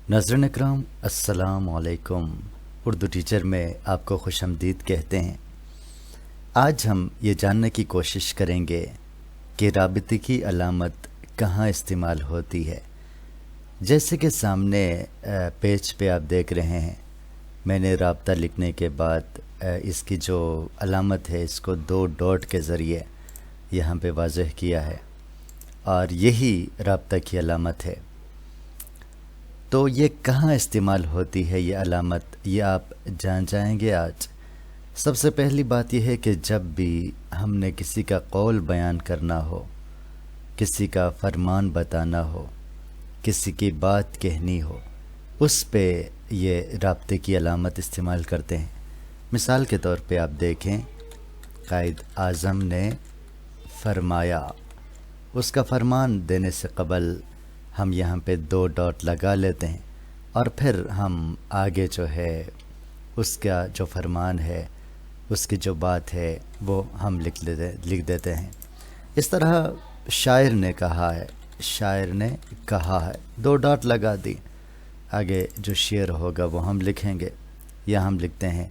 नाज़रीन इकराम, अस्सलाम वालेकुम। उर्दू टीचर में आपको खुशामदीद कहते हैं। आज हम ये जानने की कोशिश करेंगे कि राबिते की अलामत कहाँ इस्तेमाल होती है। जैसे कि सामने पेज पे आप देख रहे हैं, मैंने राब्ता लिखने के बाद इसकी जो अलामत है इसको 2 डॉट के ज़रिए यहाँ पे वाज़ह किया है और यही राब्ता की अलामत है। तो ये कहाँ इस्तेमाल होती है ये अलामत, ये आप जान जाएंगे आज। सबसे पहली बात यह है कि जब भी हमने किसी का कौल बयान करना हो, किसी का फरमान बताना हो, किसी की बात कहनी हो, उस पे ये राब्ते की अलामत इस्तेमाल करते हैं। मिसाल के तौर पे आप देखें, कायद आज़म ने फरमाया, उसका फरमान देने से क़बल हम यहाँ पे 2 डॉट लगा लेते हैं और फिर हम आगे जो है उसका जो फरमान है, उसकी जो बात है वो हम लिख देते हैं। इस तरह शायर ने कहा है, शायर ने कहा है, 2 डॉट लगा दी, आगे जो शेर होगा वो हम लिखेंगे या हम लिखते हैं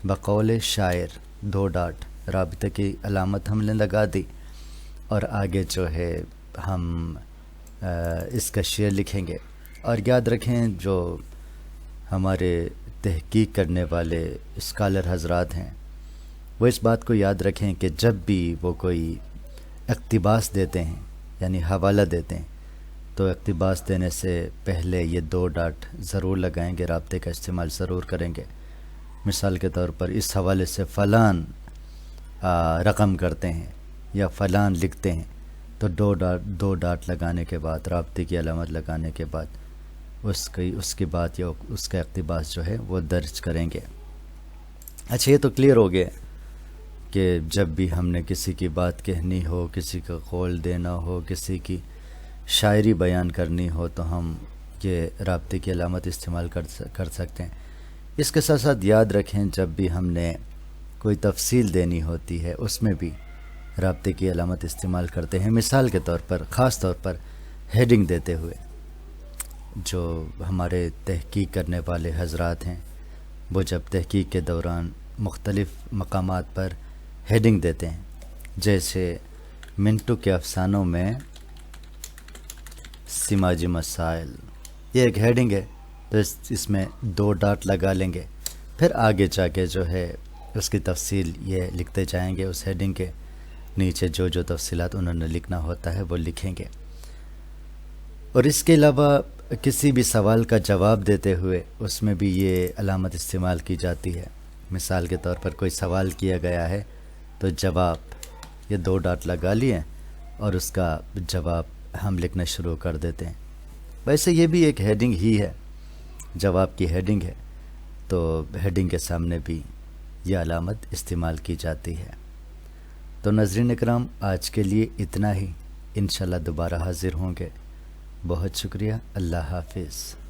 बकौल शायर 2 डॉट, राबिते की अलामत हमने लगा दी और आगे जो है हम इसका शेर लिखेंगे। और याद रखें, जो हमारे तहकीक करने वाले स्कॉलर हजरात हैं वो इस बात को याद रखें कि जब भी वो कोई इक़्तिबास देते हैं यानी हवाला देते हैं तो इक़्तिबास देने से पहले ये 2 डॉट ज़रूर लगाएंगे, राब्ते का इस्तेमाल ज़रूर करेंगे। मिसाल के तौर पर इस हवाले से फ़लान रकम करते हैं या फ़लान लिखते हैं तो 2 डॉट लगाने के बाद, राब्ते की अलामत लगाने के बाद उसकी बात या उसका इक़्तिबास जो है वो दर्ज करेंगे। अच्छा, ये तो क्लियर हो गया कि जब भी हमने किसी की बात कहनी हो, किसी का कौल देना हो, किसी की शायरी बयान करनी हो तो हम ये राब्ते की अलामत इस्तेमाल कर सकते हैं। इसके साथ साथ याद रखें, जब भी हमने कोई तफसील देनी होती है उसमें भी राब्ते की अलामत इस्तेमाल करते हैं। मिसाल के तौर पर, ख़ास तौर पर हेडिंग देते हुए, जो हमारे तहकीक करने वाले हजरात हैं वो जब तहकीक के दौरान मुख्तलिफ़ मकामात पर हेडिंग देते हैं, जैसे मिंटू के अफसानों में सिमाजी मसाइल, ये एक हेडिंग है तो इसमें 2 डॉट लगा लेंगे, फिर आगे जाके जो है उसकी तफसील ये लिखते जाएंगे, उस हेडिंग के नीचे जो जो तफसीलात उन्होंने लिखना होता है वो लिखेंगे। और इसके अलावा किसी भी सवाल का जवाब देते हुए उसमें भी ये अलामत इस्तेमाल की जाती है। मिसाल के तौर पर कोई सवाल किया गया है तो जवाब, ये 2 डॉट लगा लिए और उसका जवाब हम लिखना शुरू कर देते हैं। वैसे ये भी एक हेडिंग ही है, जवाब की हेडिंग है, तो हेडिंग के सामने भी यह अलामत इस्तेमाल की जाती है। तो नाज़रीन इकराम, आज के लिए इतना ही। इंशाल्लाह दोबारा हाज़िर होंगे। बहुत शुक्रिया। अल्लाह हाफ़िज़।